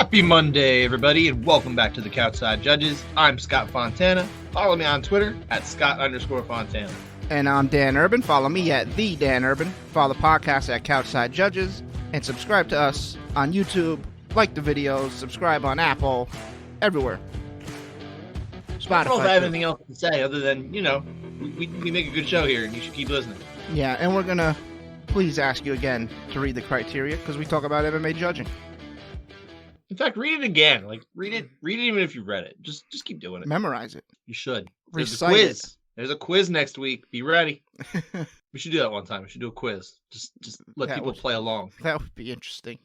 Happy Monday, everybody, and welcome back to the Couchside Judges. I'm Scott Fontana. Follow me on Twitter at Scott_Fontana. And I'm Dan Urban. Follow me at The Dan Urban. Follow the podcast at Couchside Judges. And subscribe to us on YouTube. Like the videos. Subscribe on Apple. Everywhere. Spotify. I don't know if I have anything else to say other than, we make a good show here, and you should keep listening. Yeah, and we're going to please ask you again to read the criteria, because we talk about MMA judging. In fact, read it again. Read it even if you read it. Just keep doing it. Memorize it. You should. There's Recite a quiz. it. There's a quiz next week. Be ready. We should do that one time. We should do a quiz. Just let people play along. That would be interesting.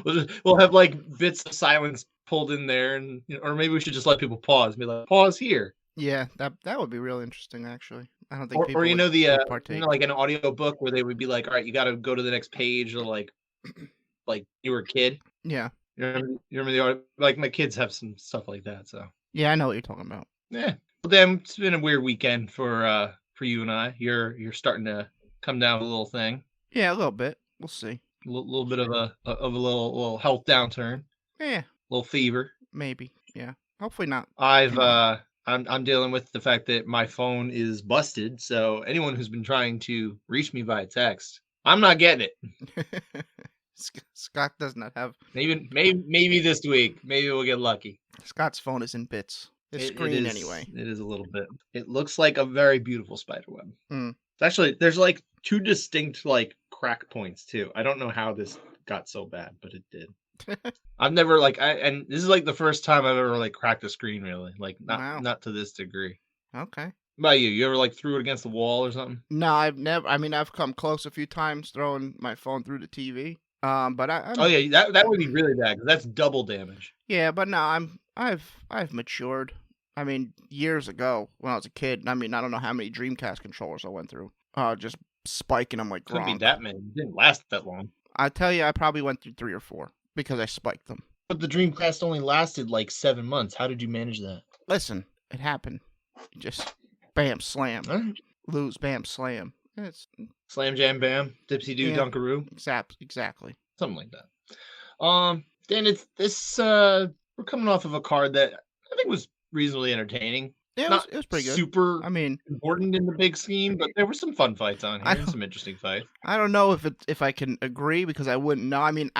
We'll have bits of silence pulled in there, and or maybe we should just let people pause and be like, pause here. Yeah, that would be real interesting, actually. I don't think people would partake. Like an audio book where they would be like, all right, you got to go to the next page, or like you were a kid. Yeah. You remember the audio? Like my kids have some stuff like that. So yeah, I know what you're talking about. Yeah. Well, then it's been a weird weekend for you and I. You're starting to come down with a little thing. Yeah, a little bit. We'll see. A little bit of a little health downturn. Yeah. A little fever. Maybe. Yeah. Hopefully not. I'm dealing with the fact that my phone is busted. So anyone who's been trying to reach me via text, I'm not getting it. Scott does not have. Maybe this week. Maybe we'll get lucky. Scott's phone is in bits. His screen, anyway. It is a little bit. It looks like a very beautiful spider web. Mm. Actually, there's two distinct crack points too. I don't know how this got so bad, but it did. I've never and this is the first time I've ever cracked a screen really. Not to this degree. Okay. What about you? You ever threw it against the wall or something? No, I've never. I mean, I've come close a few times throwing my phone through the TV. But oh yeah, that would be really bad because that's double damage. Yeah, but no, I've matured. I mean, years ago when I was a kid. I mean, I don't know how many Dreamcast controllers I went through. Just spiking them like Couldn't be that many. It didn't last that long. I tell you, I probably went through 3 or 4 because I spiked them. But the Dreamcast only lasted 7 months. How did you manage that? Listen, it happened. Just bam, slam, right. Lose, bam, slam. It's slam, jam, bam, dipsy doo, dunkaroo. Exactly. Something like that. Then it's this. We're coming off of a card that I think was reasonably entertaining. Yeah, it was pretty good. Super. I mean, important in the big scheme, but there were some fun fights on here. Some interesting fights. I don't know if I can agree because I wouldn't know. I mean,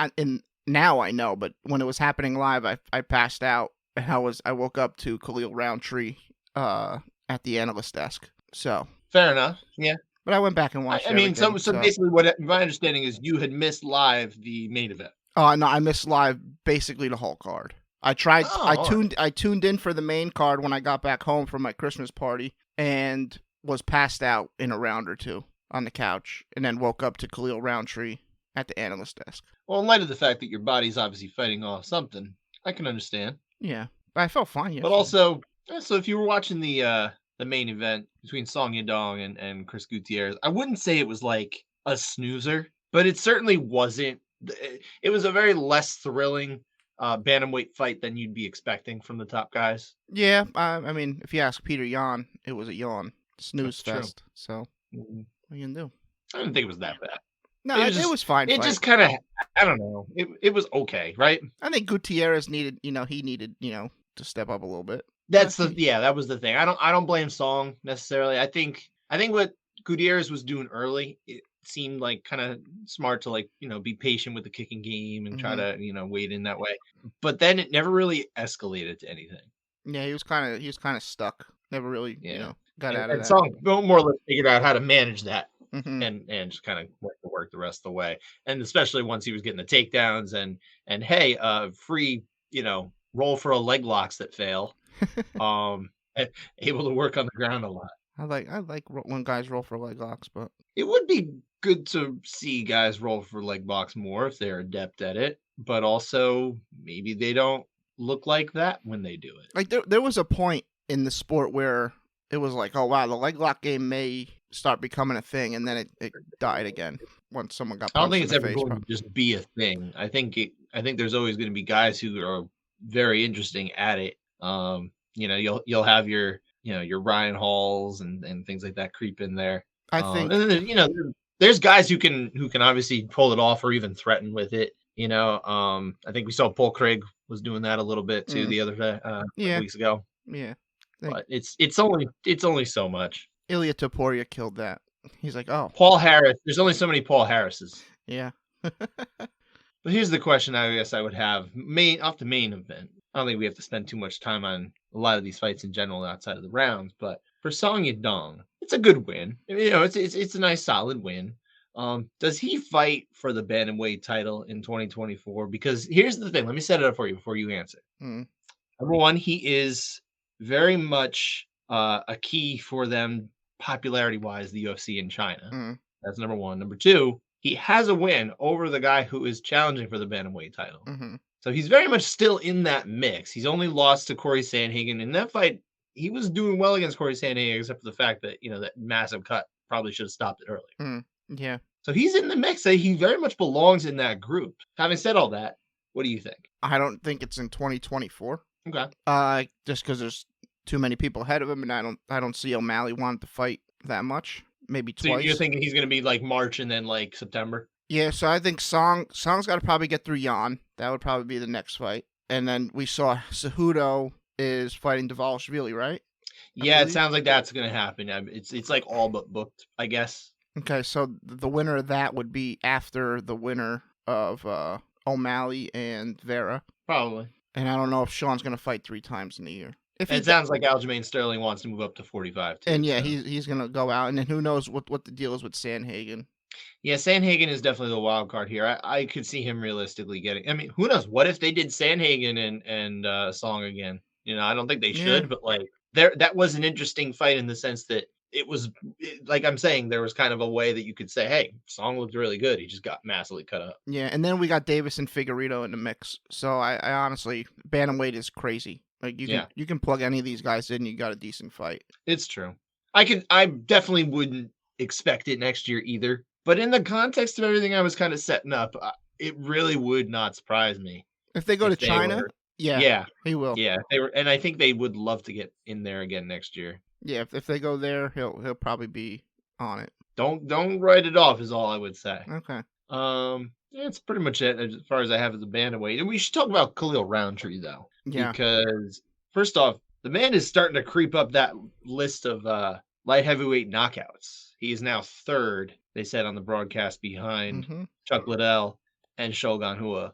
now I know, but when it was happening live, I passed out and I woke up to Khalil Roundtree at the analyst desk. So fair enough. Yeah. But I went back and watched. So basically, what my understanding is, you had missed live the main event. Oh no, I missed live basically the whole card. I tried. I tuned in for the main card when I got back home from my Christmas party and was passed out in a round or two on the couch, and then woke up to Khalil Roundtree at the analyst desk. Well, in light of the fact that your body's obviously fighting off something, I can understand. Yeah, but I felt fine. But also, so if you were watching the main event between Song Yadong and Chris Gutierrez, I wouldn't say it was a snoozer, but it certainly wasn't. It was a very less thrilling bantamweight fight than you'd be expecting from the top guys. Yeah, I mean, if you ask Peter Yan, it was a yawn. Snooze fest. True. So, what are you going to do? I didn't think it was that bad. No, it was fine. It just kind of, I don't know. It was okay, right? I think Gutierrez needed, to step up a little bit. That was the thing. I don't blame Song necessarily. I think what Gutierrez was doing early, it seemed kind of smart to be patient with the kicking game and try to wade in that way. But then it never really escalated to anything. Yeah, he was kind of stuck. Never really got out of that. Song more or less figured out how to manage that and just kind of work the rest of the way. And especially once he was getting the takedowns and hey, free roll for a leg locks that fail. Able to work on the ground a lot. I like when guys roll for leg locks, but it would be good to see guys roll for leg locks more if they're adept at it. But also, maybe they don't look like that when they do it. There was a point in the sport where it was oh wow, the leg lock game may start becoming a thing, and then it died again once someone got punched. I don't think it's ever face, going to just be a thing. I think there's always going to be guys who are very interesting at it. You'll have your Ryan Halls and things like that creep in there. I think and then, there's guys who can obviously pull it off or even threaten with it. I think we saw Paul Craig was doing that a little bit too the other day, a couple Yeah, weeks ago. yeah. But it's only so much. Ilya Taporia killed that. He's like, oh, Paul Harris. There's only so many Paul Harrises. yeah. But here's the question I guess I would have off the main event. I don't think we have to spend too much time on a lot of these fights in general outside of the rounds, but for Song Yadong, it's a good win. It's a nice solid win. Does he fight for the bantamweight title in 2024? Because here's the thing. Let me set it up for you before you answer. Mm. Number one, he is very much a key for them popularity-wise, the UFC in China. Mm. That's number one. Number two, he has a win over the guy who is challenging for the bantamweight title. Mm-hmm. So he's very much still in that mix. He's only lost to Corey Sandhagen. In that fight, he was doing well against Corey Sandhagen, except for the fact that, that massive cut probably should have stopped it earlier. Mm. Yeah. So he's in the mix. He very much belongs in that group. Having said all that, what do you think? I don't think it's in 2024. Okay. Just because there's too many people ahead of him, and I don't see O'Malley wanting to fight that much. Maybe twice. So you're thinking he's going to be like March and then like September? Yeah, so I think Song's got to probably get through Jan. That would probably be the next fight. And then we saw Cejudo is fighting Dvalishvili, right? Yeah, it sounds like that's going to happen. It's like all but booked, I guess. Okay, so the winner of that would be after the winner of O'Malley and Vera. Probably. And I don't know if Sean's going to fight 3 times in a year. It sounds like Aljamain Sterling wants to move up to 45 too. And yeah, so he's going to go out. And then who knows what the deal is with Sandhagen. Yeah, Sandhagen is definitely the wild card here. I could see him realistically getting. I mean, who knows? What if they did Sandhagen and Song again? I don't think they should, but like that was an interesting fight in the sense that it was like I'm saying, there was kind of a way that you could say, hey, Song looked really good. He just got massively cut up. Yeah, and then we got Davis and Figueiredo in the mix. So I honestly, bantamweight is crazy. Like you can plug any of these guys in, you got a decent fight. It's true. I definitely wouldn't expect it next year either. But in the context of everything I was kind of setting up, it really would not surprise me if they go to China. Yeah, he will. Yeah, they were, and I think they would love to get in there again next year. Yeah, if they go there, he'll probably be on it. Don't write it off is all I would say. Okay. That's pretty much it as far as I have as a bantamweight. And we should talk about Khalil Roundtree though. Yeah. Because first off, the man is starting to creep up that list of light heavyweight knockouts. He is now third, they said on the broadcast, behind Chuck Liddell and Shogun Rua.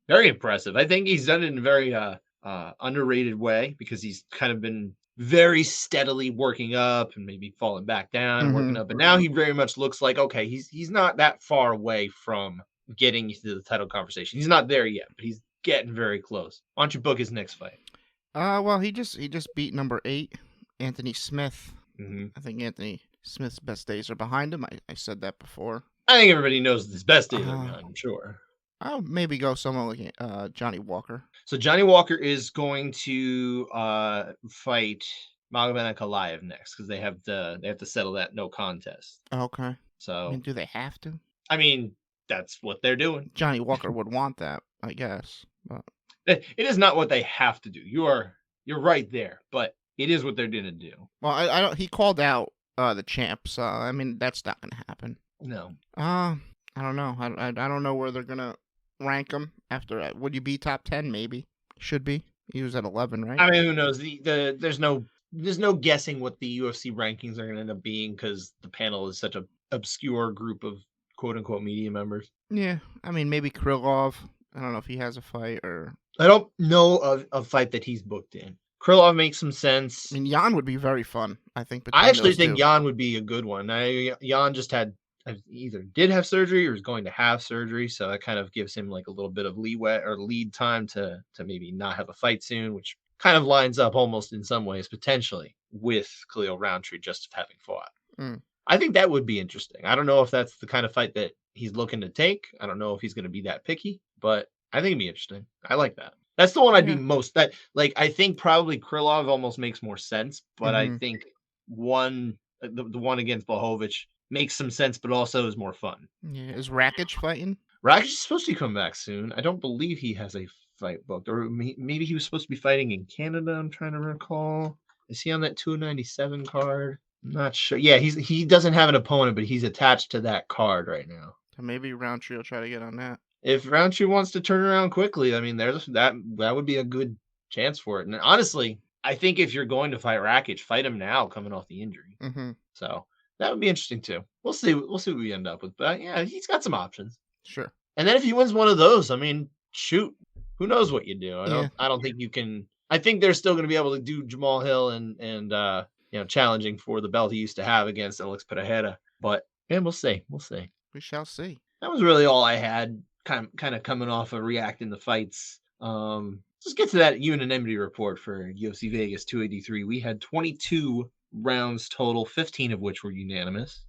Very impressive. I think he's done it in a very underrated way because he's kind of been very steadily working up and maybe falling back down and working up. And now he very much looks like, okay, he's not that far away from getting to the title conversation. He's not there yet, but he's getting very close. Why don't you book his next fight? Well, he just beat number 8, Anthony Smith. I think Anthony Smith's best days are behind him. I said that before. I think everybody knows his best days are behind, I'm sure. I'll maybe go someone like Johnny Walker. So Johnny Walker is going to fight Magomed Ankalaev next because they have to settle that no contest. Okay. So I mean, do they have to? I mean, that's what they're doing. Johnny Walker would want that, I guess. But it is not what they have to do. You're right there, but it is what they're going to do. Well, I don't. He called out the champ, so I mean that's not going to happen. No. I don't know. I don't know where they're gonna rank him after that. Would you be top 10? Maybe. Should be. He was at 11, right? I mean, who knows? There's no guessing what the UFC rankings are going to end up being because the panel is such a obscure group of quote unquote media members. Yeah, I mean maybe Krylov. I don't know if he has a fight or. I don't know of a fight that he's booked in. Krylov makes some sense. I mean, Jan would be very fun. I think. I actually think Jan would be a good one. Jan just either did have surgery or is going to have surgery, so that kind of gives him like a little bit of leeway or lead time to maybe not have a fight soon, which kind of lines up almost in some ways potentially with Khalil Roundtree just having fought. I think that would be interesting. I don't know if that's the kind of fight that he's looking to take. I don't know if he's going to be that picky, but I think it'd be interesting. I like that. That's the one I'd be most that like. I think probably Krylov almost makes more sense, but I think the one against Blachowicz makes some sense, but also is more fun. Yeah, is Rakic fighting? Rakic is supposed to come back soon. I don't believe he has a fight booked, or maybe he was supposed to be fighting in Canada. I'm trying to recall. Is he on that 297 card? I'm not sure. Yeah, he doesn't have an opponent, but he's attached to that card right now. So maybe Roundtree will try to get on that. if round 2 wants to turn around quickly, I mean, there's that would be a good chance for it. And honestly, I think if you're going to fight Rakic, fight him now coming off the injury. Mm-hmm. So that would be interesting too. We'll see. We'll see what we end up with. But yeah, he's got some options. Sure. And then if he wins one of those, I mean, shoot, who knows what you do? Yeah. I don't think you can. I think they're still going to be able to do Jamal Hill and challenging for the belt he used to have against Alex Pereira. But yeah, we'll see. We'll see. We shall see. That was really all I had. Kind of coming off of reacting to fights. Let's get to that unanimity report for UFC Vegas 283. We had 22 rounds total, 15 of which were unanimous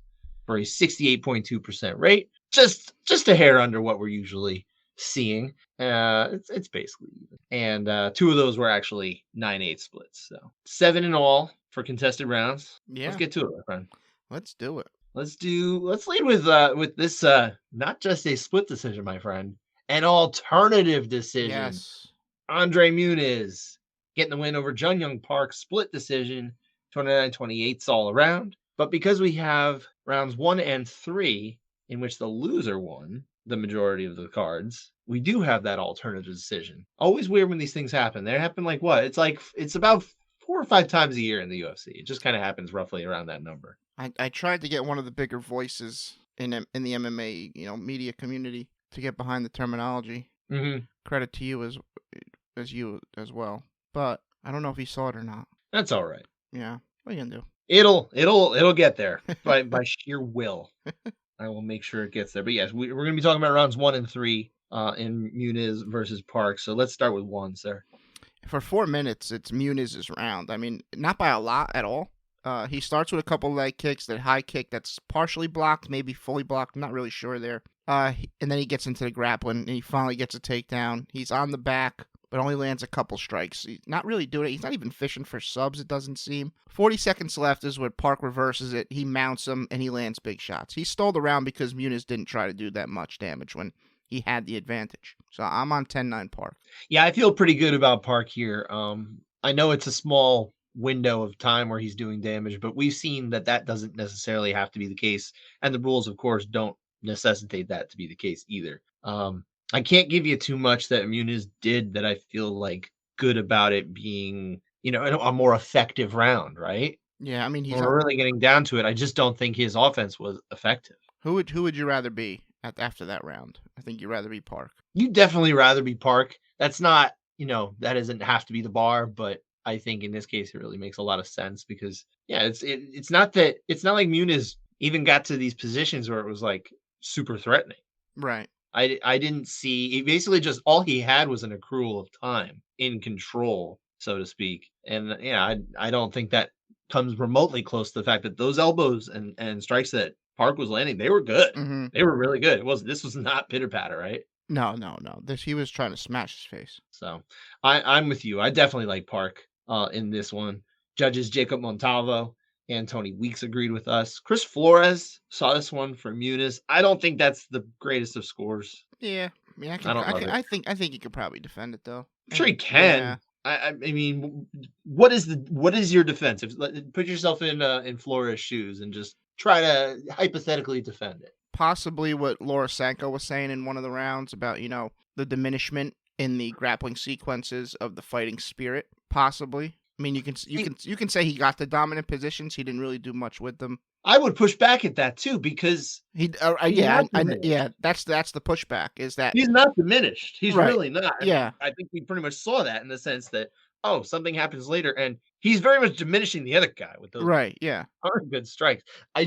for a 68.2% rate. Just a hair under what we're usually seeing. It's basically even. And 2 of those were actually 9-8 splits. So 7 in all for contested rounds. Yeah. Let's get to it, my friend. Let's do it. Let's lead with this not just a split decision, my friend, an alternative decision. Yes. Andre Muniz getting the win over Jun Young Park, split decision, 29-28 all around. But because we have rounds 1 and 3 in which the loser won the majority of the cards, we do have that alternative decision. Always weird when these things happen. They happen like what? It's about 4 or 5 times a year in the UFC. It just kind of happens roughly around that number. I tried to get one of the bigger voices in the MMA media community to get behind the terminology. Mm-hmm. Credit to you as well, but I don't know if he saw it or not. That's all right. Yeah, what are you gonna do? It'll get there by sheer will. I will make sure it gets there. But yes, we're going to be talking about rounds 1 and 3 in Muniz versus Park. So let's start with 1, sir. For 4 minutes, it's Muniz's round. I mean, not by a lot at all. He starts with a couple leg kicks, that high kick that's partially blocked, maybe fully blocked. I'm not really sure there. And then he gets into the grappling, and he finally gets a takedown. He's on the back, but only lands a couple strikes. He's not really doing it. He's not even fishing for subs, it doesn't seem. 40 seconds left is when Park reverses it. He mounts him, and he lands big shots. He stole the round because Muniz didn't try to do that much damage when he had the advantage. So I'm on 10-9 Park. Yeah, I feel pretty good about Park here. I know it's a small window of time where he's doing damage, but we've seen that doesn't necessarily have to be the case. And the rules, of course, don't necessitate that to be the case either. I can't give you too much that Muniz did that I feel like good about it being, a more effective round, right? Yeah, I mean, we're really getting down to it. I just don't think his offense was effective. Who would you rather be after that round? I think you'd rather be Park. You definitely rather be Park. That's not, that doesn't have to be the bar, but I think in this case it really makes a lot of sense because it's not like Muniz even got to these positions where it was like super threatening. Right. I didn't see, he basically just all he had was an accrual of time in control, so to speak. And I don't think that comes remotely close to the fact that those elbows and strikes that Park was landing, they were good. Mm-hmm. They were really good. This was not pitter patter, right? No. He was trying to smash his face. So I'm with you. I definitely like Park in this one. Judges Jacob Montalvo and Tony Weeks agreed with us. Chris Flores saw this one for Muniz. I don't think that's the greatest of scores. Yeah, I mean, I think he could probably defend it though. I'm sure he can. Yeah. I mean, what is your defense? Put yourself in Flores' shoes and just try to hypothetically defend it. Possibly what Laura Sanko was saying in one of the rounds about the diminishment in the grappling sequences of the fighting spirit. Possibly. I mean, you can say he got the dominant positions. He didn't really do much with them. I would push back at that too because that's the pushback is that he's not diminished. He's right. Really not. Yeah, I think we pretty much saw that in the sense that something happens later, and he's very much diminishing the other guy with those right. Yeah, good strikes. I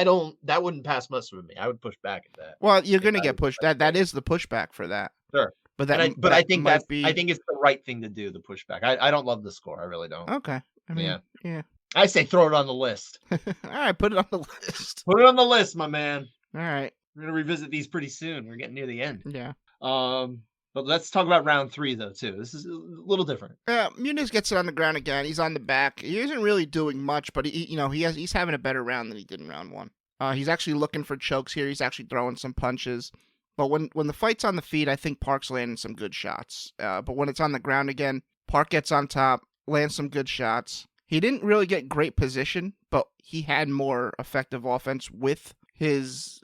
don't. That wouldn't pass muster with me. I would push back at that. Well, you're gonna get pushed. That is the pushback for that. Sure. But I think I think it's the right thing to do, the pushback. I don't love the score. I really don't. Okay. I mean, yeah. I say throw it on the list. All right, put it on the list. Put it on the list, my man. All right. We're going to revisit these pretty soon. We're getting near the end. Yeah. But let's talk about round 3, though, too. This is a little different. Yeah, Muniz gets it on the ground again. He's on the back. He isn't really doing much, but he's having a better round than he did in round 1. He's actually looking for chokes here. He's actually throwing some punches. But when the fight's on the feet, I think Park's landing some good shots. But when it's on the ground again, Park gets on top, lands some good shots. He didn't really get great position, but he had more effective offense with his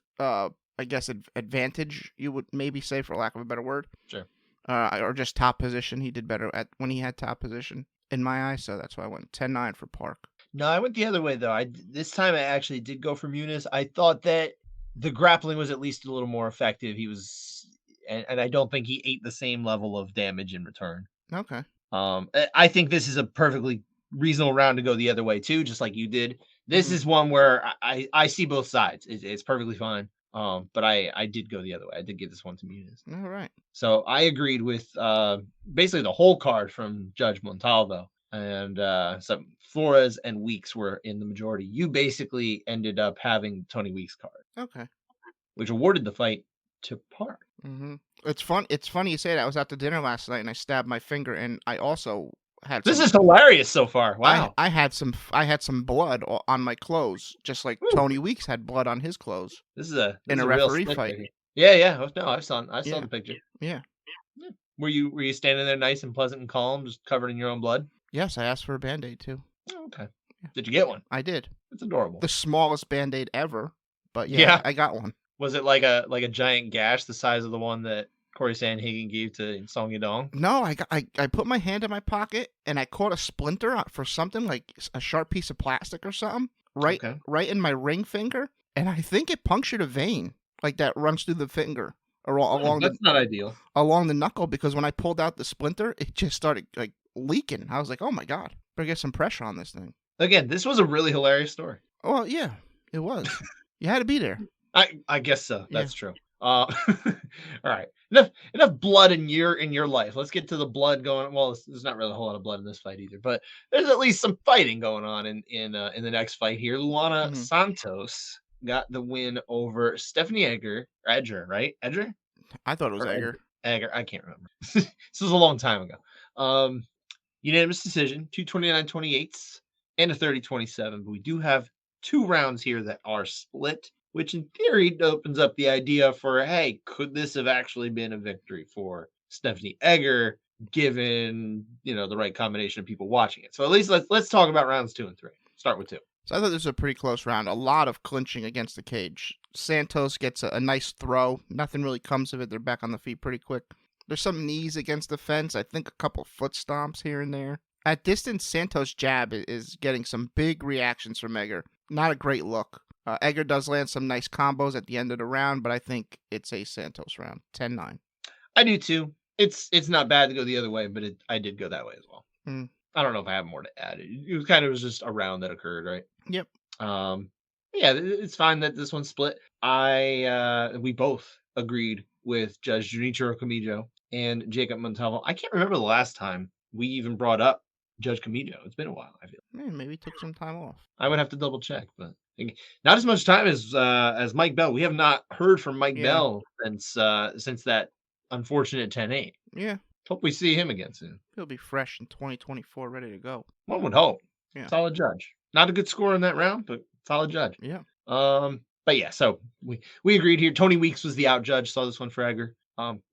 I guess, advantage, you would maybe say, for lack of a better word. Sure. Or just top position. He did better when he had top position in my eyes, so that's why I went 10-9 for Park. No, I went the other way though. This time I actually did go for Muniz. I thought that the grappling was at least a little more effective. He was, and I don't think he ate the same level of damage in return. Okay. I think this is a perfectly reasonable round to go the other way too, just like you did. This is one where I see both sides. It's perfectly fine. But I did go the other way. I did give this one to Muniz. All right. So I agreed with basically the whole card from Judge Montalvo, and some Flores and Weeks were in the majority. You basically ended up having Tony Weeks' card. Okay. Which awarded the fight to Park. Mm-hmm. It's funny you say that. I was out to dinner last night and I stabbed my finger, and I also had. This is hilarious so far. Wow. I had some blood on my clothes, just like Tony Weeks had blood on his clothes. This is a referee fight. Right. Yeah. No, I saw the picture. Yeah. Were you standing there nice and pleasant and calm, just covered in your own blood? Yes, I asked for a Band-Aid too. Oh, okay. Yeah. Did you get one? I did. It's adorable. The smallest Band-Aid ever, but yeah, I got one. Was it like a giant gash the size of the one that Corey Sandhagen gave to Song Yadong? No, I put my hand in my pocket and I caught a splinter for something like a sharp piece of plastic or something right in my ring finger, and I think it punctured a vein like that runs through the finger along that's not ideal. Along the knuckle, because when I pulled out the splinter, it just started like leaking. I was like, oh my God, better get some pressure on this thing. Again, this was a really hilarious story. Oh yeah, it was. You had to be there. I guess so. That's true. All right. Enough blood in your life. Let's get to the blood going. Well, there's not really a whole lot of blood in this fight either, but there's at least some fighting going on in the next fight here. Luana Santos got the win over Stephanie Egger, right? Edger? I thought it was Egger. Egger, I can't remember. This was a long time ago. Unanimous decision, 229-28 and a 30-27. But we do have 2 rounds here that are split, which in theory opens up the idea for, hey, could this have actually been a victory for Stephanie Egger, given the right combination of people watching it? So at least let's talk about rounds 2 and 3. Start with 2. So I thought this was a pretty close round. A lot of clinching against the cage. Santos gets a nice throw. Nothing really comes of it. They're back on the feet pretty quick. There's some knees against the fence. I think a couple foot stomps here and there. At distance, Santos' jab is getting some big reactions from Egger. Not a great look. Egger does land some nice combos at the end of the round, but I think it's a Santos round. 10-9. I do too. It's not bad to go the other way, but I did go that way as well. I don't know if I have more to add. It was kind of just a round that occurred, right? Yep. Yeah, it's fine that this one split. We both agreed with Judge Junichiro Kamijo and Jacob Montalvo. I can't remember the last time we even brought up Judge Kamijo. It's been a while, I feel. Maybe he took some time off. I would have to double check, but not as much time as Mike Bell. We have not heard from Mike Bell since that unfortunate 10-8. Yeah. Hope we see him again soon. He'll be fresh in 2024, ready to go. One would hope. Yeah. Solid judge. Not a good score in that round, but solid judge. Yeah. But yeah, so we agreed here. Tony Weeks was the out judge. Saw this one for Egger.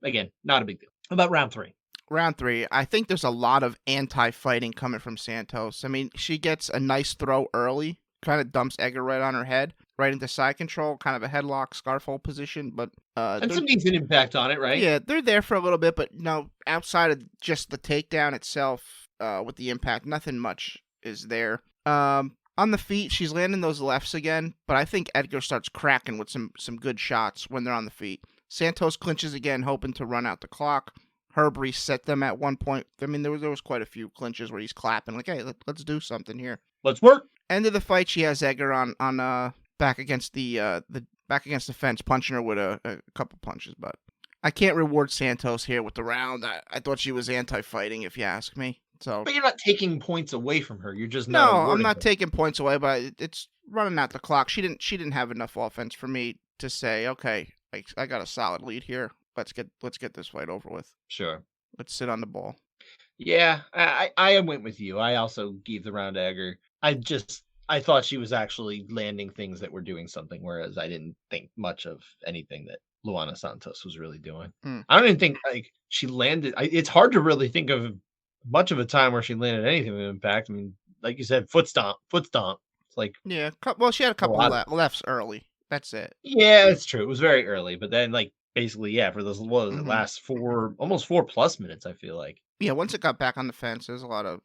Again, not a big deal. How about round 3? Round 3, I think there's a lot of anti-fighting coming from Santos. I mean, she gets a nice throw early, kind of dumps Egger right on her head, right into side control, kind of a headlock, scarf hold position. But and some decent impact on it, right? Yeah, they're there for a little bit, but outside of just the takedown itself, with the impact, nothing much is there. On the feet, she's landing those lefts again, but I think Edgar starts cracking with some good shots when they're on the feet. Santos clinches again, hoping to run out the clock. Herb reset them at one point. I mean, there was quite a few clinches where he's clapping, like, hey, let's do something here. Let's work. End of the fight, she has Egger on back against the fence, punching her with a couple punches. But I can't reward Santos here with the round. I thought she was anti-fighting, if you ask me. So, but you're not taking points away from her. You're just I'm not taking points away, but it's running out the clock. She didn't have enough offense for me to say, okay, I got a solid lead here. Let's get this fight over with. Sure. Let's sit on the ball. Yeah, I went with you. I also gave the round to Egger. I thought she was actually landing things that were doing something, whereas I didn't think much of anything that Luana Santos was really doing. I don't even think she landed. It's hard to really think of much of a time where she landed anything with impact. I mean, like you said, foot stomp. It's like well, she had a couple lefts early. That's it. Yeah, it's true. It was very early, but then like basically, yeah, for those what was it, Hmm. last almost 4+ minutes, I feel like. Yeah, once it got back on the fence, there's a lot of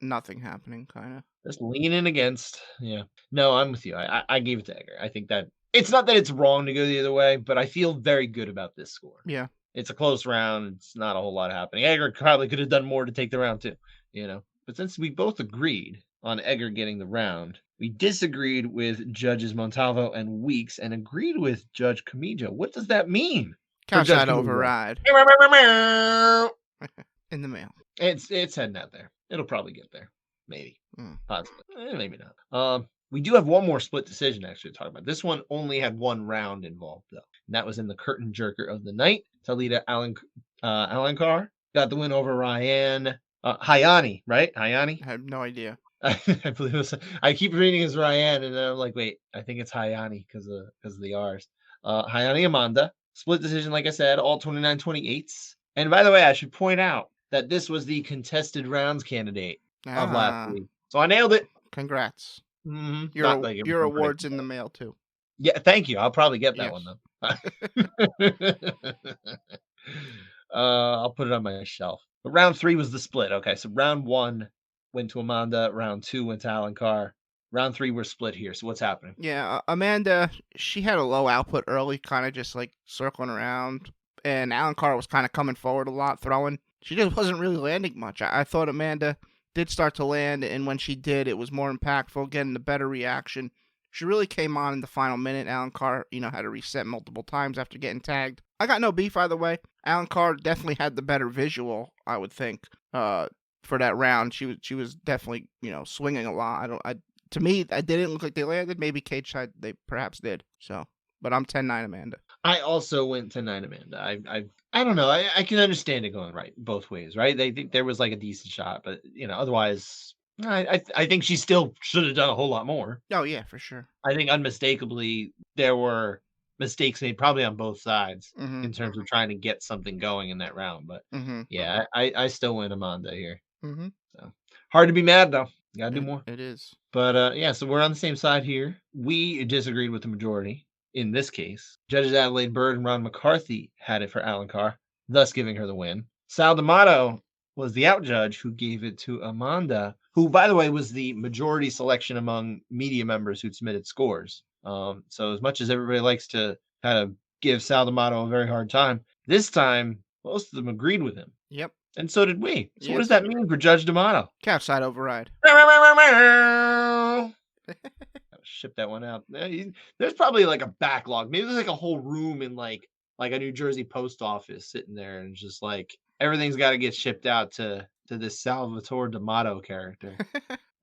nothing happening, kind of. Just leaning against. Yeah. No, I'm with you. I gave it to Egger. I think that it's not that it's wrong to go the other way, but I feel very good about this score. Yeah. It's a close round. It's not a whole lot happening. Egger probably could have done more to take the round too, you know. But since we both agreed on Egger getting the round, we disagreed with judges Montalvo and Weeks and agreed with Judge Camijo. What does that mean for Judge Couchside Camijo? Override in the mail. It's heading out there. It'll probably get there. Maybe. Mm. Possibly. Maybe not. We do have one more split decision actually to talk about. This one only had one round involved though. And that was in the curtain jerker of the night. Talita Alencar got the win over Ryan Hayani, right? Hayani? I have no idea. I believe it was, I keep reading as Ryan, and then I'm like, wait, I think it's Hayani because of the R's. Hayani Amanda, split decision, like I said, all 29-28s. And by the way, I should point out that this was the contested rounds candidate of last week. So I nailed it. Congrats. Mm-hmm. Your award's in the mail too. Yeah, thank you. I'll probably get that one though. I'll put it on my shelf. But round 3 was the split. Okay, so round 1 went to Amanda. Round 2 went to Alencar. Round 3 we're split here. So what's happening? Yeah, Amanda, she had a low output early, kind of just like circling around, and Alencar was kind of coming forward a lot, throwing. She just wasn't really landing much. I thought Amanda did start to land, and when she did, it was more impactful, getting the better reaction. She really came on in the final minute. Alencar, had to reset multiple times after getting tagged. I got no beef either way. Alencar definitely had the better visual, I would think, for that round. She was definitely, swinging a lot. To me, it didn't look like they landed. Maybe cage side they perhaps did. So, but I'm 10-9 Amanda. I also went 10-9 Amanda. I don't know. I can understand it going right both ways, right? They think there was like a decent shot, but otherwise, I think she still should have done a whole lot more. Oh yeah, for sure. I think unmistakably there were mistakes made probably on both sides in terms of trying to get something going in that round. But yeah, I still win Amanda here. So hard to be mad though. You gotta do more. It is. But yeah, so we're on the same side here. We disagreed with the majority in this case. Judges Adelaide Bird and Ron McCarthy had it for Alencar, thus giving her the win. Sal D'Amato was the out judge who gave it to Amanda, who, by the way, was the majority selection among media members who'd submitted scores. So as much as everybody likes to kind of give Sal D'Amato a very hard time, this time most of them agreed with him. Yep. And so did we. So what does that mean for Judge D'Amato? Couchside Override. Ship that one out. There's probably like a backlog. Maybe there's like a whole room in like a New Jersey post office sitting there, and just like everything's got to get shipped out to this Salvatore D'Amato character,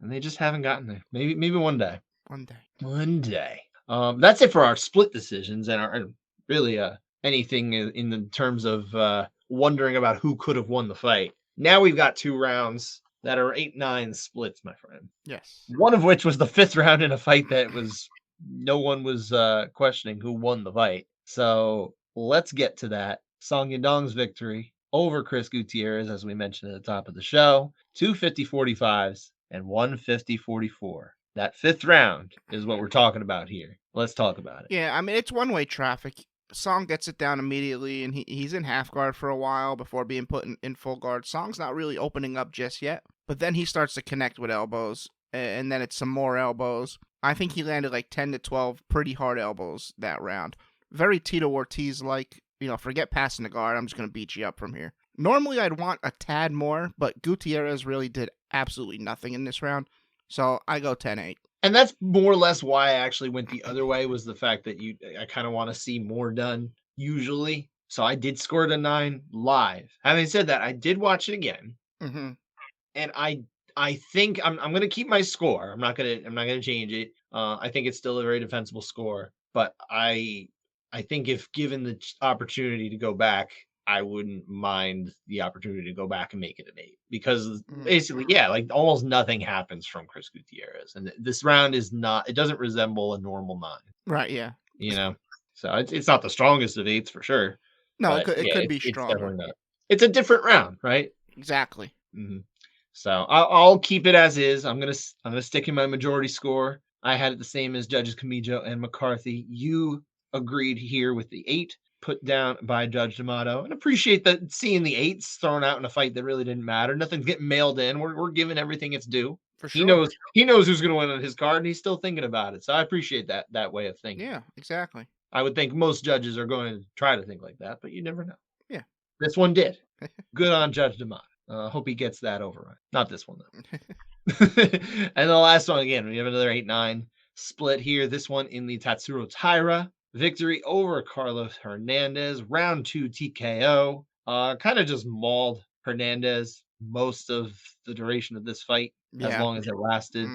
and they just haven't gotten there. Maybe one day. One day. That's it for our split decisions and our really anything in the terms of wondering about who could have won the fight. Now we've got 2 rounds that are 8-9 splits, my friend. Yes. One of which was the 5th round in a fight that was no one was questioning who won the fight. So let's get to that. Song Yadong's victory over Chris Gutierrez, as we mentioned at the top of the show, 2 50-45s and 1 50-44. That 5th round is what we're talking about here. Let's talk about it. Yeah, I mean, it's one-way traffic. Song gets it down immediately, and he's in half guard for a while before being put in full guard. Song's not really opening up just yet, but then he starts to connect with elbows, and then it's some more elbows. I think he landed like 10 to 12 pretty hard elbows that round. Very Tito Ortiz-like, forget passing the guard, I'm just going to beat you up from here. Normally, I'd want a tad more, but Gutierrez really did absolutely nothing in this round, so I go 10-8. And that's more or less why I actually went the other way, was the fact that I kind of want to see more done usually. So I did score it a 9 live. Having said that, I did watch it again. And I think I'm going to keep my score. I'm not going to change it. I think it's still a very defensible score, but I think if given the opportunity to go back, I wouldn't mind the opportunity to go back and make it an 8, because basically, yeah, like almost nothing happens from Chris Gutierrez, and this round it doesn't resemble a normal 9. Right. Yeah. So it's not the strongest of 8s for sure. No, it could be stronger. It's a different round, right? Exactly. So I'll keep it as is. I'm gonna stick in my majority score. I had it the same as Judges Camijo and McCarthy. You agreed here with the 8 put down by Judge D'Amato, and appreciate that seeing the 8s thrown out in a fight that really didn't matter. Nothing's getting mailed in. We're giving everything its due. For He sure. knows who's going to win on his card, and he's still thinking about it. So I appreciate that way of thinking. Yeah, exactly. I would think most judges are going to try to think like that, but you never know. Yeah. This one did. Good on Judge D'Amato. Hope he gets that override. Not this one, though. And the last one, again, we have another 8-9 split here. This one in the Tatsuro Taira. Victory over Carlos Hernandez. Round 2 TKO. Kind of just mauled Hernandez most of the duration of this fight, as long as it lasted.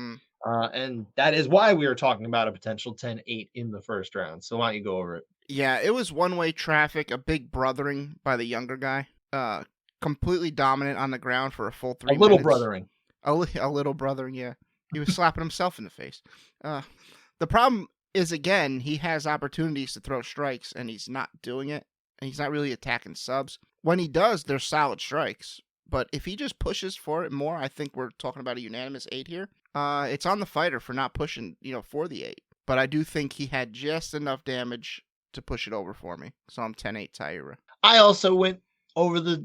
And that is why we were talking about a potential 10-8 in the first round. So why don't you go over it? Yeah, it was one-way traffic, a big brothering by the younger guy. Completely dominant on the ground for a full 3 minutes. A little brothering. A little brothering, yeah. He was slapping himself in the face. The problem is, again, he has opportunities to throw strikes, and he's not doing it. And he's not really attacking subs. When he does, they're solid strikes. But if he just pushes for it more, I think we're talking about a unanimous 8 here. It's on the fighter for not pushing, for the 8. But I do think he had just enough damage to push it over for me. So I'm 10-8 Taira. I also went over the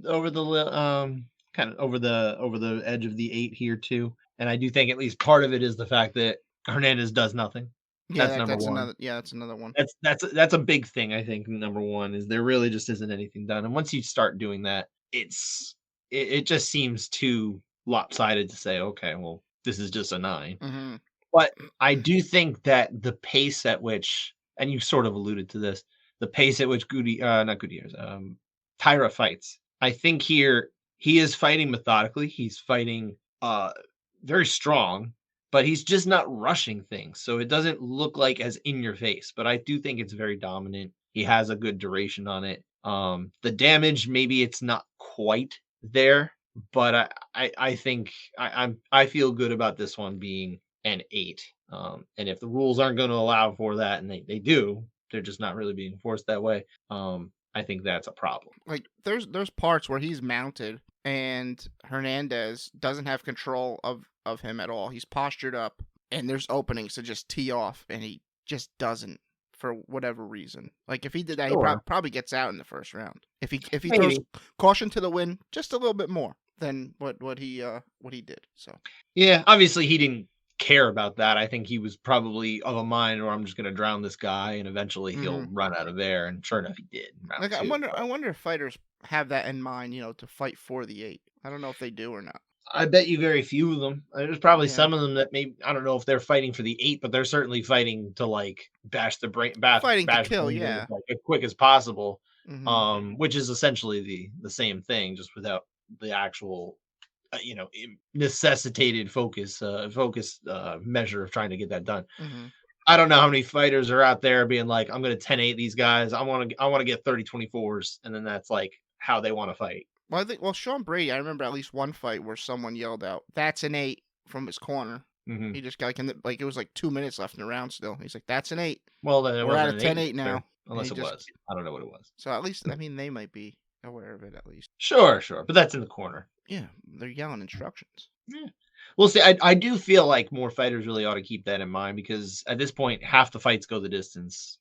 kind of over the edge of the 8 here too. And I do think at least part of it is the fact that Hernandez does nothing. Yeah, that's number 1. That's another one. That's a big thing, I think. Number 1 is there really just isn't anything done. And once you start doing that, it just seems too lopsided to say, okay, well, this is just a 9. Mm-hmm. But I do think that the pace at which, and you sort of alluded to this, the pace at which Taira fights, I think here he is fighting methodically. He's fighting very strong, but he's just not rushing things. So it doesn't look like as in your face, but I do think it's very dominant. He has a good duration on it. The damage, maybe it's not quite there, but I think I feel good about this one being an 8. And if the rules aren't going to allow for that, and they do, they're just not really being forced that way. I think that's a problem. Like there's parts where he's mounted and Hernandez doesn't have control of him at all. He's postured up and there's openings to just tee off, and he just doesn't for whatever reason. Like if he did that, he probably gets out in the first round. If he throws caution to the wind just a little bit more than what he did. So yeah, obviously he didn't care about that. I think he was probably of a mind, or I'm just going to drown this guy, and eventually he'll run out of there. And sure enough, he did. Like I wonder if fighters have that in mind, to fight for the 8. I don't know if they do or not. I bet you very few of them. There's probably some of them that maybe, I don't know if they're fighting for the 8, but they're certainly fighting to like bash the brain, fighting to kill, like, as quick as possible. Which is essentially the same thing, just without the actual necessitated focus measure of trying to get that done. I don't know how many fighters are out there being like, I'm going to 10-8 these guys. I want to get 30-24s, and then that's like how they want to fight. Well, Sean Brady, I remember at least one fight where someone yelled out, "That's an 8" from his corner. He just got it was like 2 minutes left in the round still. He's like, "That's an 8." Well, then we're at a 10-8 now. Unless it was. I don't know what it was. So at least, they might be aware of it at least. Sure. But that's in the corner. Yeah, they're yelling instructions. Yeah. We'll see. I do feel like more fighters really ought to keep that in mind, because at this point, half the fights go the distance.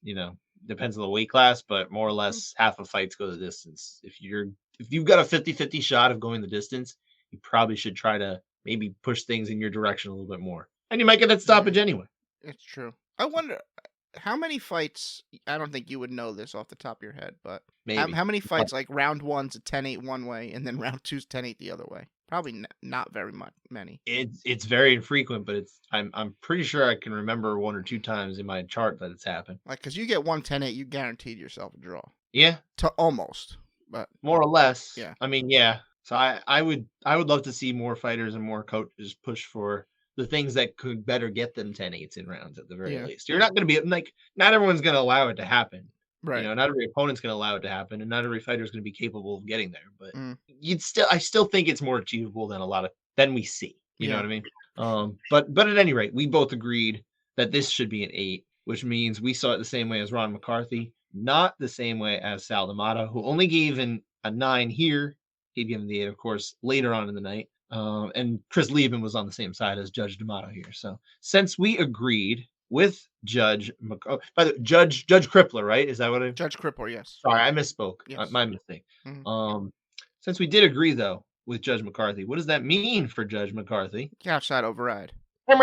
Depends on the weight class, but more or less half of fights go the distance. If you've got a 50-50 shot of going the distance, you probably should try to maybe push things in your direction a little bit more. And you might get that stoppage anyway. It's true. I wonder how many fights, I don't think you would know this off the top of your head, but maybe. How many fights, like round 1's a 10-8 one way, and then round 2's 10-8 the other way? Probably not very many. It's very infrequent, but I'm pretty sure I can remember 1 or 2 times in my chart that it's happened. Like, because you get 1 10-8, you guaranteed yourself a draw. Yeah. To almost, but more or less. Yeah. I mean, yeah. So I would love to see more fighters and more coaches push for the things that could better get them 10-8s in rounds at the very least. You're not going to be like, not everyone's going to allow it to happen. Right. Not every opponent's going to allow it to happen, and not every fighter is going to be capable of getting there. But I still think it's more achievable than we see. You know what I mean? But at any rate, we both agreed that this should be an 8, which means we saw it the same way as Ron McCarthy, not the same way as Sal D'Amato, who only gave a 9 here. He'd given the 8, of course, later on in the night. And Chris Lieben was on the same side as Judge D'Amato here. So since we agreed with Judge by the Judge Crippler, right? Is that what I? Judge Crippler, yes. Sorry, I misspoke. Yes. My mistake. Since we did agree though with Judge McCarthy, what does that mean for Judge McCarthy? Couchside Override. 3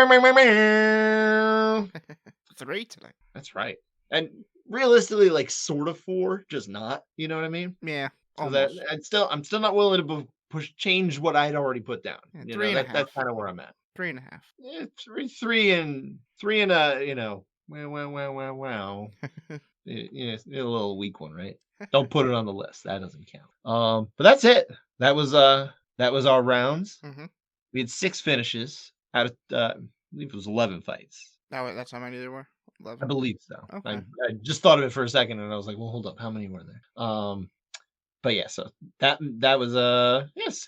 tonight. That's right. And realistically, like sort of 4, just not. You know what I mean? Yeah. So that I'm still not willing to change what I'd already put down. Yeah, 3.5. That's kind of where I'm at. 3.5. Yeah, three and a wow. It's a little weak one, right? Don't put it on the list. That doesn't count. But that's it. That was our rounds. We had 6 finishes out of I believe it was 11 fights. That's how many there were? 11? I believe so. Okay. I just thought of it for a second and I was like, well, hold up, how many were there? But yeah, so that was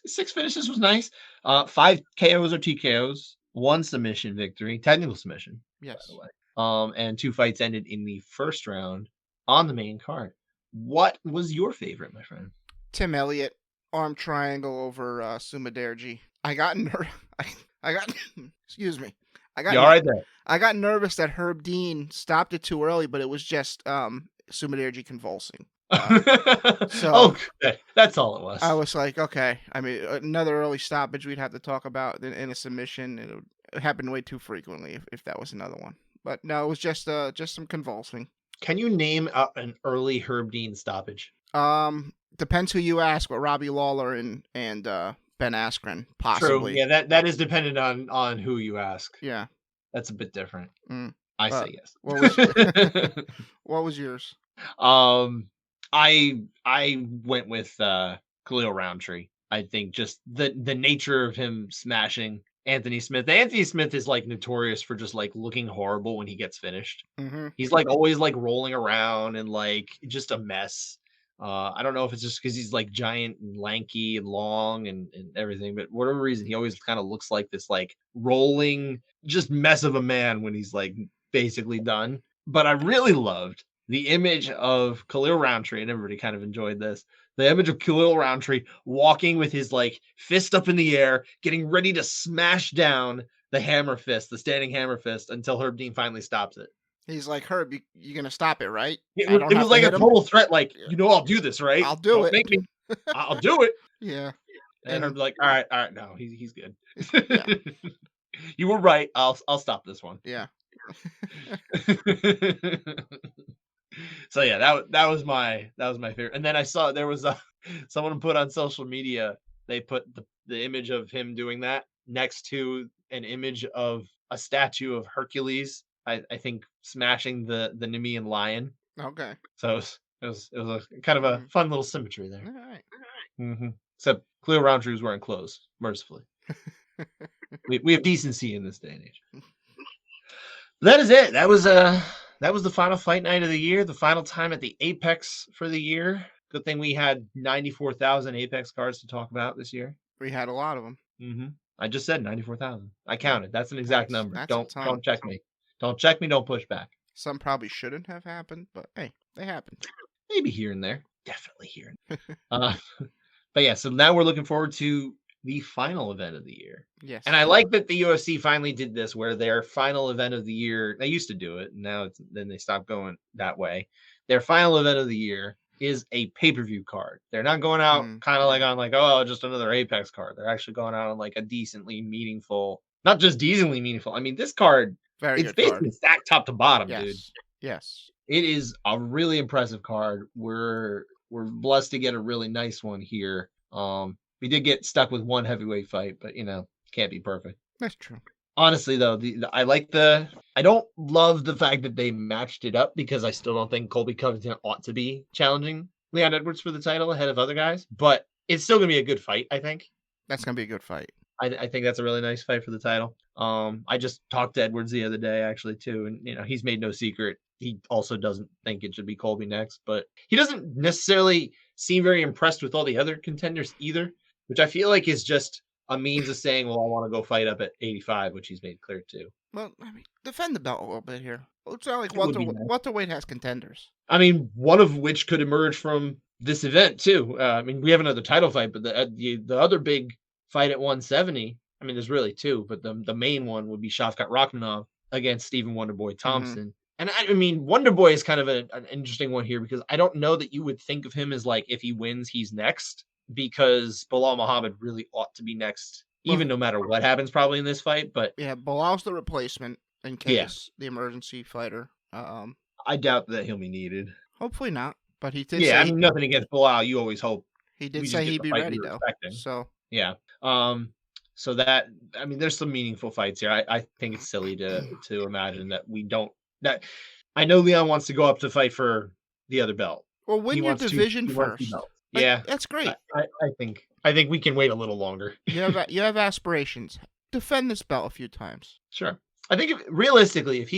6 finishes was nice. 5 KOs or TKOs, 1 submission victory, technical submission. Yes. By the way. And 2 fights ended in the first round on the main card. What was your favorite, my friend? Tim Elliott, arm triangle over Sumaderji. I got excuse me. You all right there? I got nervous that Herb Dean stopped it too early, but it was just Sumaderji convulsing. So okay. That's all it was. I was like, okay. I mean, another early stoppage we'd have to talk about in a submission. It happened way too frequently if that was another one. But no, it was just some convulsing. Can you name an early Herb Dean stoppage? Depends who you ask, but Robbie Lawler and Ben Askren, possibly. True. Yeah, that is dependent on who you ask. Yeah. That's a bit different. I say yes. What was yours? I went with Khalil Roundtree. I think just the nature of him smashing Anthony Smith. Anthony Smith is like notorious for just like looking horrible when he gets finished. He's like always like rolling around and like just a mess. I don't know if it's just because he's like giant and lanky and long and everything, but whatever reason, he always kind of looks like this like rolling just mess of a man when he's like basically done. But I really loved the image of Khalil Roundtree, and everybody kind of enjoyed this. The image of Khalil Roundtree walking with his like fist up in the air, getting ready to smash down the hammer fist, the standing hammer fist, until Herb Dean finally stops it. He's like, Herb, you're going to stop it, right? It was like a total threat. Like, I'll do this, right? I'll do it. Make me. I'll do it. Yeah. And Herb's like, all right. No, he's good. Yeah. You were right. I'll stop this one. Yeah. So yeah, that was my favorite. And then I saw there was someone put on social media. They put the image of him doing that next to an image of a statue of Hercules. I think smashing the Nemean lion. Okay. So it was a kind of a fun little symmetry there. All right. Except Khalil Roundtree was wearing clothes, mercifully. we have decency in this day and age. That is it. That was the final fight night of the year, the final time at the Apex for the year. Good thing we had 94,000 Apex cards to talk about this year. We had a lot of them. I just said 94,000. I counted. That's an exact number. Don't check me. Don't check me. Don't push back. Some probably shouldn't have happened, but hey, they happened. Maybe here and there. Definitely here and there. But yeah, so now we're looking forward to the final event of the year. Yes. And I like that the UFC finally did this, where their final event of the year, they used to do it, and now then they stopped going that way. Their final event of the year is a pay-per-view card. They're not going out kind of like on like, oh, just another Apex card. They're actually going out on like a decently meaningful, not just decently meaningful. I mean, this card, it's basically stacked top to bottom, dude. Yes. It is a really impressive card. We're blessed to get a really nice one here. We did get stuck with one heavyweight fight, but can't be perfect. That's true. Honestly, though, I don't love the fact that they matched it up, because I still don't think Colby Covington ought to be challenging Leon Edwards for the title ahead of other guys, but it's still going to be a good fight, I think. That's going to be a good fight. I think that's a really nice fight for the title. I just talked to Edwards the other day, actually, too, and he's made no secret. He also doesn't think it should be Colby next, but he doesn't necessarily seem very impressed with all the other contenders either, which I feel like is just a means of saying, well, I want to go fight up at 85, which he's made clear too. Well, I mean, defend the belt a little bit here. It's not like welterweight has contenders. I mean, one of which could emerge from this event too. I mean, we have another title fight, but the other big fight at 170. I mean, there's really two, but the main one would be Shavkat Rakhmonov against Stephen Wonderboy Thompson. And I mean, Wonderboy is kind of an interesting one here because I don't know that you would think of him as like, if he wins, he's next, because Bilal Muhammad really ought to be next, even no matter what happens probably in this fight. But yeah, Bilal's the replacement in case the emergency fighter. I doubt that he'll be needed. Hopefully not, but he did. Yeah, I mean, nothing against Bilal. You always hope. He did say he'd be ready though. So yeah. So that, I mean, there's some meaningful fights here. I think it's silly to imagine that we don't. That I know Leon wants to go up to fight for the other belt. Well, win your division first. Yeah, that's great. I think we can wait a little longer. You have aspirations. Defend this belt a few times. Sure. I think realistically, if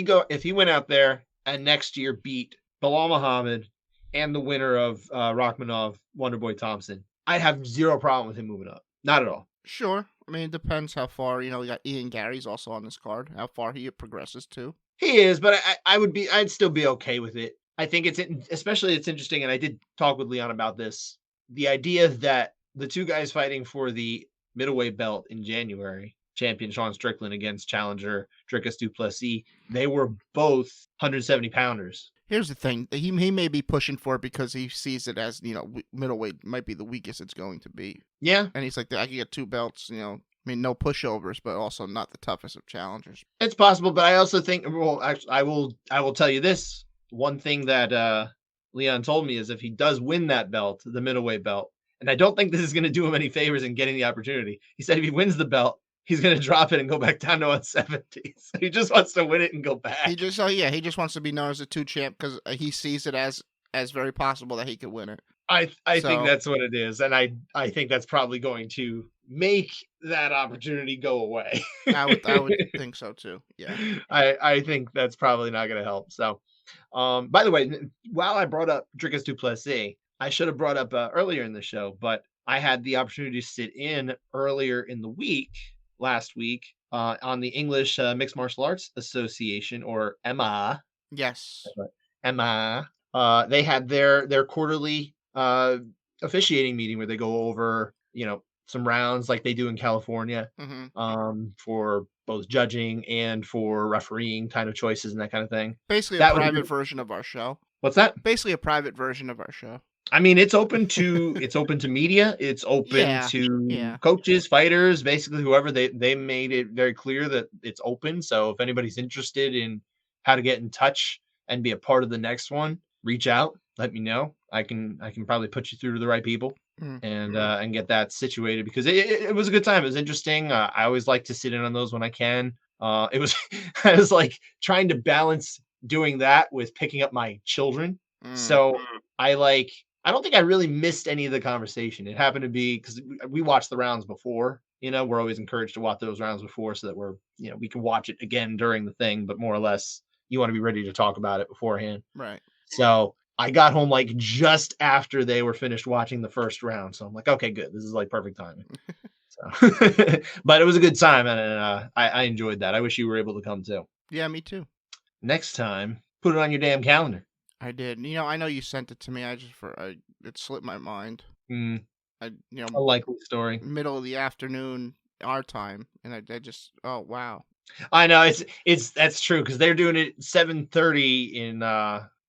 he went out there and next year beat Bilal Muhammad and the winner of Rakhmonov, Wonderboy Thompson, I'd have zero problem with him moving up. Not at all. Sure. I mean, it depends how far, we got Ian Gary's also on this card, how far he progresses to. He is, but I'd still be okay with it. I think it's interesting, and I did talk with Leon about this. The idea that the two guys fighting for the middleweight belt in January, champion Sean Strickland against challenger Dricus du Plessis, they were both 170 pounders. Here's the thing. He may be pushing for it because he sees it as, middleweight might be the weakest it's going to be. Yeah. And he's like, I can get two belts, I mean, no pushovers, but also not the toughest of challengers. It's possible, but I also think, well, actually, I will tell you this. One thing that Leon told me is if he does win that belt, the middleweight belt, and I don't think this is going to do him any favors in getting the opportunity. He said if he wins the belt, he's going to drop it and go back down to 170. So he just wants to win it and go back. He just wants to be known as a two champ because he sees it as very possible that he could win it. I think that's what it is, and I think that's probably going to make that opportunity go away. I would think so too. Yeah, I think that's probably not going to help. So, by the way, while I brought up Dricus du Plessis, I should have brought up earlier in the show, but I had the opportunity to sit in earlier in the week. Last week on the English Mixed Martial Arts Association, or EMA. Yes. EMA. They had their quarterly officiating meeting where they go over, some rounds like they do in California, for both judging and for refereeing kind of choices and that kind of thing. Basically a private version of our show. What's that? Basically a private version of our show. I mean, it's open to media. It's open to coaches, fighters, basically whoever. They made it very clear that it's open. So if anybody's interested in how to get in touch and be a part of the next one, reach out. Let me know. I can probably put you through to the right people and get that situated, because it was a good time. It was interesting. I always like to sit in on those when I can. I was like trying to balance doing that with picking up my children. So I don't think I really missed any of the conversation. It happened to be because we watched the rounds before. We're always encouraged to watch those rounds before so that we can watch it again during the thing. But more or less, you want to be ready to talk about it beforehand. Right. So I got home like just after they were finished watching the first round. So I'm like, okay, good. This is like perfect timing. So, but it was a good time, and I enjoyed that. I wish you were able to come too. Yeah, me too. Next time, put it on your damn calendar. I did. I know you sent it to me. It slipped my mind. A likely story. Middle of the afternoon, our time, and I just, oh wow. I know that's true, because they're doing it 7:30 in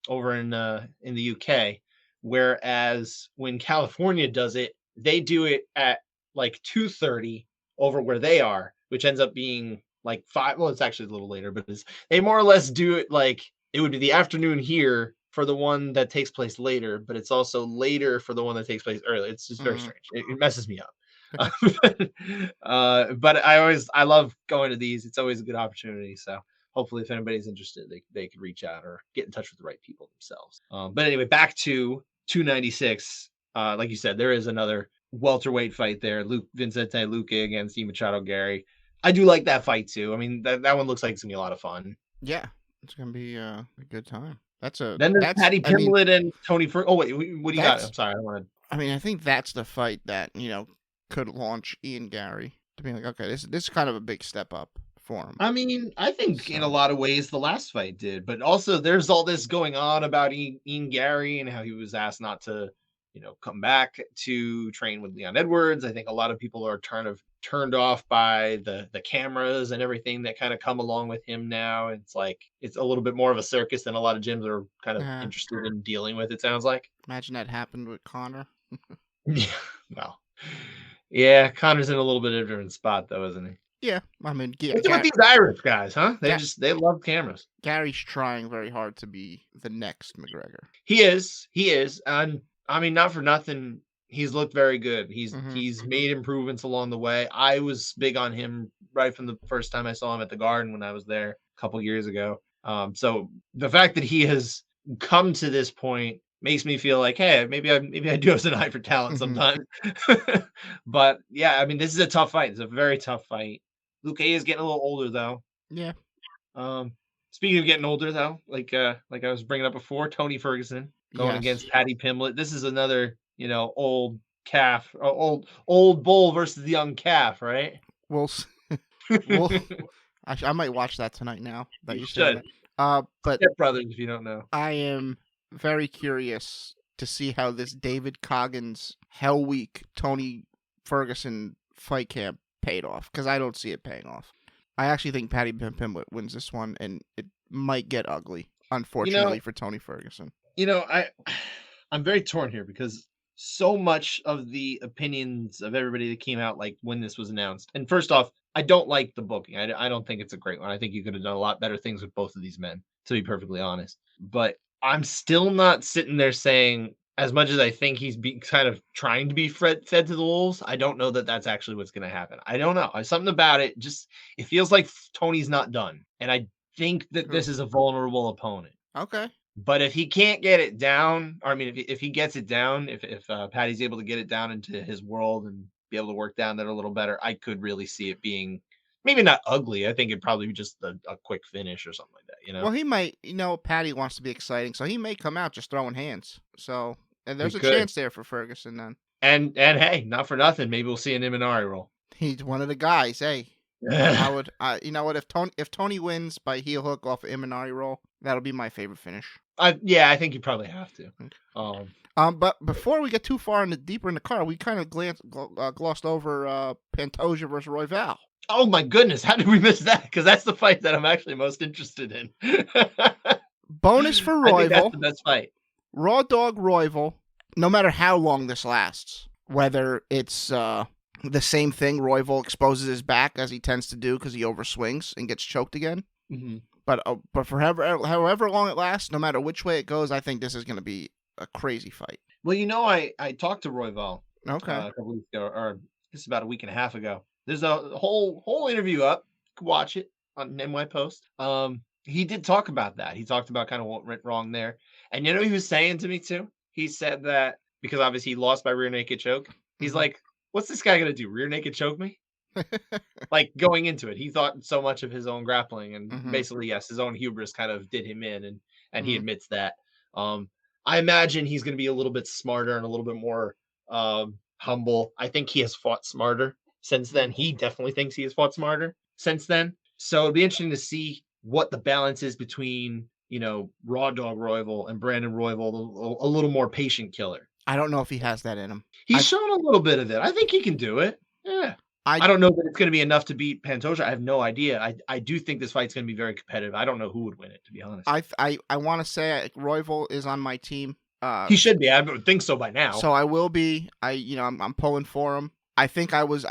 over in the UK, whereas when California does it, they do it at like 2:30 over where they are, which ends up being like 5. Well, it's actually a little later, but they more or less do it like it would be the afternoon here for the one that takes place later, but it's also later for the one that takes place early. It's just very strange. It messes me up. But I love going to these. It's always a good opportunity. So hopefully if anybody's interested, they could reach out or get in touch with the right people themselves. But anyway, back to 296. Like you said, there is another welterweight fight there. Vincente Luque against E. Machado Gary. I do like that fight too. I mean, that one looks like it's gonna be a lot of fun. Yeah, it's gonna be a good time. Then there's Paddy Pimblett and Tony Ferguson. Oh wait, what do you got? I'm sorry, I think that's the fight that could launch Ian Gary to be like, okay, this is kind of a big step up for him. I mean, I think in a lot of ways the last fight did, but also there's all this going on about Ian Gary and how he was asked not to come back to train with Leon Edwards. I think a lot of people are turned off by the cameras and everything that kind of come along with him now. It's like it's a little bit more of a circus than a lot of gyms are kind of interested in dealing with, it sounds like. Imagine that happened with Connor. Yeah, well, yeah, Connor's in a little bit of a different spot though, isn't he? Yeah, I mean, What's with these Irish guys, huh? They love cameras. Gary's trying very hard to be the next McGregor. He is, and I mean, not for nothing, he's looked very good. He's made improvements along the way. I was big on him right from the first time I saw him at the Garden when I was there a couple years ago. So the fact that he has come to this point makes me feel like, hey, maybe I do have an eye for talent sometimes. But yeah, I mean, this is a tough fight. It's a very tough fight. Luke A is getting a little older though. Yeah. Speaking of getting older though, like I was bringing up before, Tony Ferguson going against Paddy Pimblett. This is another, old calf, old bull versus the young calf, right? Well, I might watch that tonight now that you should. But Step Brothers, if you don't know. I am very curious to see how this David Coggins Hell Week Tony Ferguson fight camp paid off, because I don't see it paying off. I actually think Paddy Pimblett wins this one, and it might get ugly, unfortunately, for Tony Ferguson. I'm very torn here because so much of the opinions of everybody that came out like when this was announced. And first off, I don't like the booking. I don't think it's a great one. I think you could have done a lot better things with both of these men, to be perfectly honest. But I'm still not sitting there saying, as much as I think he's kind of trying to be fed to the wolves, I don't know that that's actually what's going to happen. I don't know. Something about it, it feels like Tony's not done. And I think that this is a vulnerable opponent. Okay. But if he can't get it down, or I mean, if he gets it down, if Paddy's able to get it down into his world and be able to work down there a little better, I could really see it being maybe not ugly. I think it'd probably be just a quick finish or something like that, Well, he might, Paddy wants to be exciting, so he may come out just throwing hands. So, and there's a chance there for Ferguson then. And hey, not for nothing, maybe we'll see an Imanari roll. He's one of the guys. Hey, I would, you know what? If Tony wins by heel hook off of Imanari roll, that'll be my favorite finish. I think you probably have to. But before we get too far deeper in the card, we kind of glossed over Pantoja versus Royval. Oh my goodness, how did we miss that? Because that's the fight that I'm actually most interested in. Bonus for Royval. I think that's the best fight. Raw Dog Royval. No matter how long this lasts, whether it's the same thing, Royval exposes his back as he tends to do because he overswings and gets choked again. Mm-hmm. But for however long it lasts, no matter which way it goes, I think this is going to be a crazy fight. Well, I talked to Royval a couple weeks ago, or just about a week and a half ago. There's a whole interview up. You can watch it on NY Post. He did talk about that. He talked about kind of what went wrong there. And he was saying to me too? He said that because obviously he lost by rear naked choke. He's like, what's this guy going to do? Rear naked choke me? Like going into it, he thought so much of his own grappling, and basically, yes, his own hubris kind of did him in, and he admits that. I imagine he's going to be a little bit smarter and a little bit more humble. I think he has fought smarter since then. He definitely thinks he has fought smarter since then. So it'd be interesting to see what the balance is between, Raw Dog Royval and Brandon Royval, a little more patient killer. I don't know if he has that in him. He's shown a little bit of it. I think he can do it. Yeah. I don't know that it's going to be enough to beat Pantoja. I have no idea. I do think this fight's going to be very competitive. I don't know who would win it, to be honest. I want to say Royval is on my team. He should be. I would think so by now. So I will be. I'm pulling for him. I think I was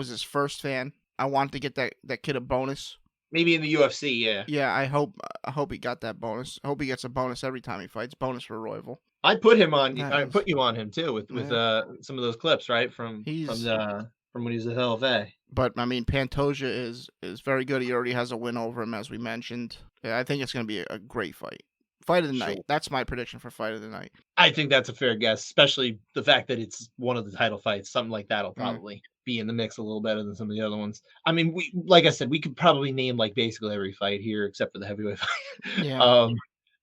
his first fan. I wanted to get that kid a bonus. Maybe in the UFC, yeah. Yeah, I hope he got that bonus. I hope he gets a bonus every time he fights. Bonus for Royval. I put him on. I put you on him too with some of those clips, right? From when he was at LFA. But I mean, Pantoja is very good. He already has a win over him, as we mentioned. Yeah, I think it's going to be a great fight. Fight of the night. That's my prediction for fight of the night. I think that's a fair guess, especially the fact that it's one of the title fights. Something like that'll probably be in the mix a little better than some of the other ones. I mean, like I said, we could probably name like basically every fight here except for the heavyweight fight. Yeah.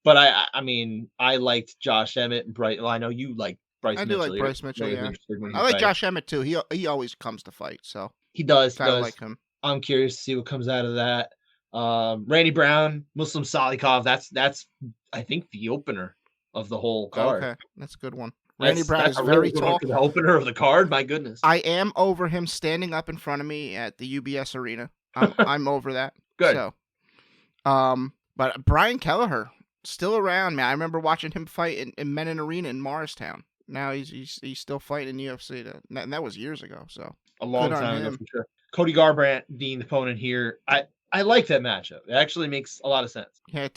But I mean, I liked Josh Emmett and Bryce. Well, I know you like Bryce Mitchell. I do like Bryce Mitchell, yeah. I like Josh Emmett too. He always comes to fight, so he does. I like him. I'm curious to see what comes out of that. Randy Brown, Muslim Salikov. That's I think the opener of the whole card. Okay, that's a good one. Randy Brown is very tall. The opener of the card, my goodness. I am over him standing up in front of me at the UBS Arena. I'm over that. Good. So, but Brian Kelleher still around, man. I remember watching him fight in Menin Arena in Morristown. Now he's still fighting in UFC, and that was years ago. So a long time ago for sure. Cody Garbrandt being the opponent here, I like that matchup. It actually makes a lot of sense. Yeah,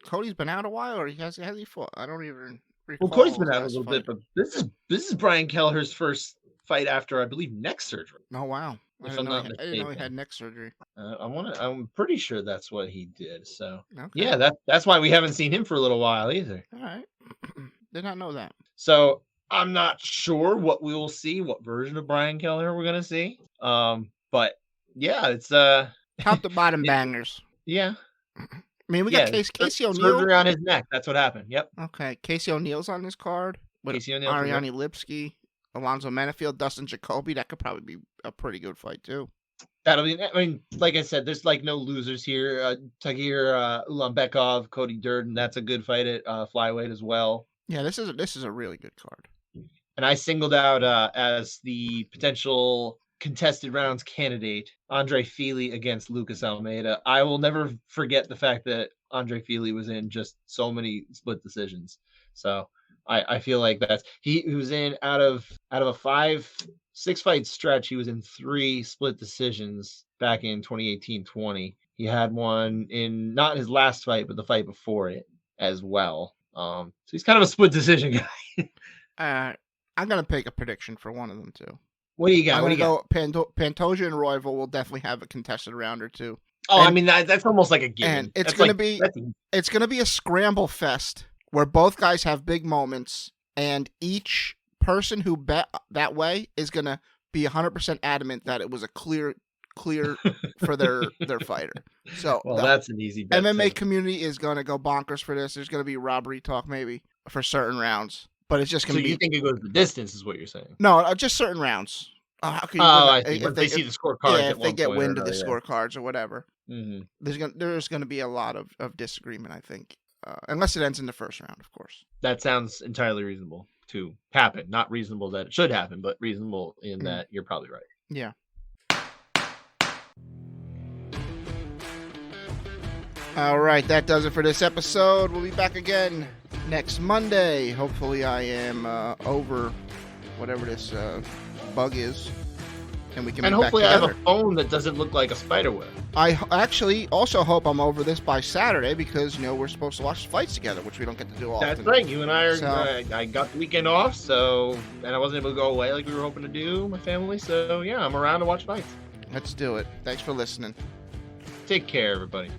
Cody's been out a while, or has he fought? I don't even recall. Well, Cody's been out a little bit, but this is Brian Kelleher's first fight after, I believe, neck surgery. Oh wow! I didn't know he had neck surgery. I'm pretty sure that's what he did. So okay. Yeah, that's why we haven't seen him for a little while either. All right, did not know that. So I'm not sure what we will see, what version of Brian Kelleher we're gonna see. But yeah, it's top to bottom bangers. Yeah. I mean, we got Casey O'Neill. Surgery on his neck. That's what happened. Yep. Okay. Casey O'Neill's on this card. Casey O'Neill. Ariane Lipsky, Alonzo Manifield, Dustin Jacoby. That could probably be a pretty good fight, too. That'll be, I mean, like I said, there's like no losers here. Tagir Ulanbekov, Cody Durden. That's a good fight at flyweight as well. Yeah, this is a really good card. And I singled out as the potential contested rounds candidate Andre Fili against Lucas Almeida. I will never forget the fact that Andre Fili was in just so many split decisions. So I feel like he was in out of a 5-6 fight stretch. He was in 3 split decisions back in 2018-20. He had one in not his last fight, but the fight before it as well. So he's kind of a split decision guy. I'm gonna pick a prediction for one of them too. What do you got? I'm gonna go Pantoja and Royval will definitely have a contested round or two. Oh, I mean that's almost like a given. And it's gonna be a scramble fest where both guys have big moments, and each person who bet that way is gonna be 100% adamant that it was a clear for their fighter. So that's an easy bet. MMA community is gonna go bonkers for this. There's gonna be robbery talk maybe for certain rounds. But it's just going to be. So you think it goes the distance, is what you're saying? No, just certain rounds. How can you if they see the scorecards, if they get wind of the scorecards or whatever, mm-hmm. there's going to be a lot of disagreement, I think, unless it ends in the first round, of course. That sounds entirely reasonable to happen. Not reasonable that it should happen, but reasonable in that you're probably right. Yeah. All right, that does it for this episode. We'll be back again next Monday. Hopefully I am over whatever this bug is, and we can and be hopefully back I have a phone that doesn't look like a spider web. I actually also hope I'm over this by Saturday because we're supposed to watch fights together, which we don't get to do often. That's right. You and I are. I got the weekend off, and I wasn't able to go away like we were hoping to do, my family. So yeah, I'm around to watch fights. Let's do it. Thanks for listening. Take care, everybody.